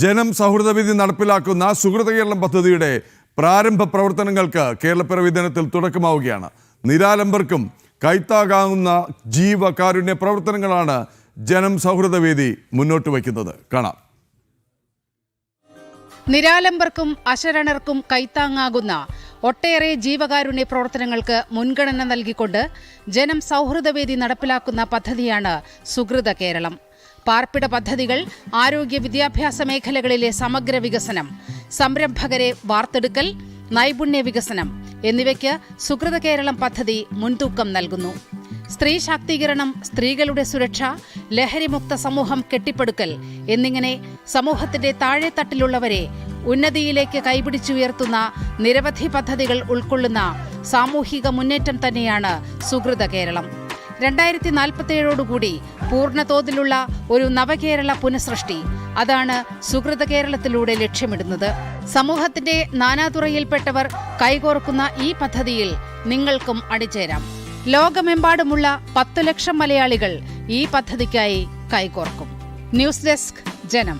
ജനം സൗഹൃദവേദി നടപ്പിലാക്കുന്ന സുഹൃത കേരളം പദ്ധതിയുടെ പ്രാരംഭ പ്രവർത്തനങ്ങൾക്ക് കേരളപ്പിറവി ദിനത്തിൽ തുടക്കമാവുകയാണ്. നിരാലംബർക്കും കൈത്താകാവുന്ന ജീവകാരുണ്യ പ്രവർത്തനങ്ങളാണ് ജനം സൗഹൃദവേദി മുന്നോട്ട് വയ്ക്കുന്നത്. കാണാം. നിരാലംബർക്കും അശരണർക്കും കൈത്താങ്ങാകുന്ന ഒട്ടേറെ ജീവകാരുണ്യ പ്രവർത്തനങ്ങൾക്ക് മുൻഗണന നൽകിക്കൊണ്ട് ജനം സൗഹൃദവേദി നടപ്പിലാക്കുന്ന പദ്ധതിയാണ് സുഹൃത കേരളം. പാർപ്പിട പദ്ധതികൾ, ആരോഗ്യ വിദ്യാഭ്യാസ മേഖലകളിലെ സമഗ്ര വികസനം, സംരംഭകരെ വാർത്തെടുക്കൽ, നൈപുണ്യ വികസനം എന്നിവയ്ക്ക് സുഹൃത കേരളം പദ്ധതി മുൻതൂക്കം നൽകുന്നു. സ്ത്രീ ശാക്തീകരണം, സ്ത്രീകളുടെ സുരക്ഷ, ലഹരിമുക്ത സമൂഹം കെട്ടിപ്പടുക്കൽ എന്നിങ്ങനെ സമൂഹത്തിന്റെ താഴെത്തട്ടിലുള്ളവരെ ഉന്നതിയിലേക്ക് കൈപിടിച്ചുയർത്തുന്ന നിരവധി പദ്ധതികൾ ഉൾക്കൊള്ളുന്ന സാമൂഹിക മുന്നേറ്റം തന്നെയാണ് സുഹൃത കേരളം. 2047 പൂർണ്ണതോതിലുള്ള ഒരു നവകേരള പുനഃസൃഷ്ടി, അതാണ് സുഹൃത കേരളത്തിലൂടെ ലക്ഷ്യമിടുന്നത്. സമൂഹത്തിന്റെ നാനാതുറയിൽപ്പെട്ടവർ കൈകോർക്കുന്ന ഈ പദ്ധതിയിൽ നിങ്ങൾക്കും അണിചേരാം. ലോകമെമ്പാടുമുള്ള 10 ലക്ഷം മലയാളികൾ ഈ പദ്ധതിക്കായി കൈകോർക്കും. ന്യൂസ് ഡെസ്ക്, ജനം.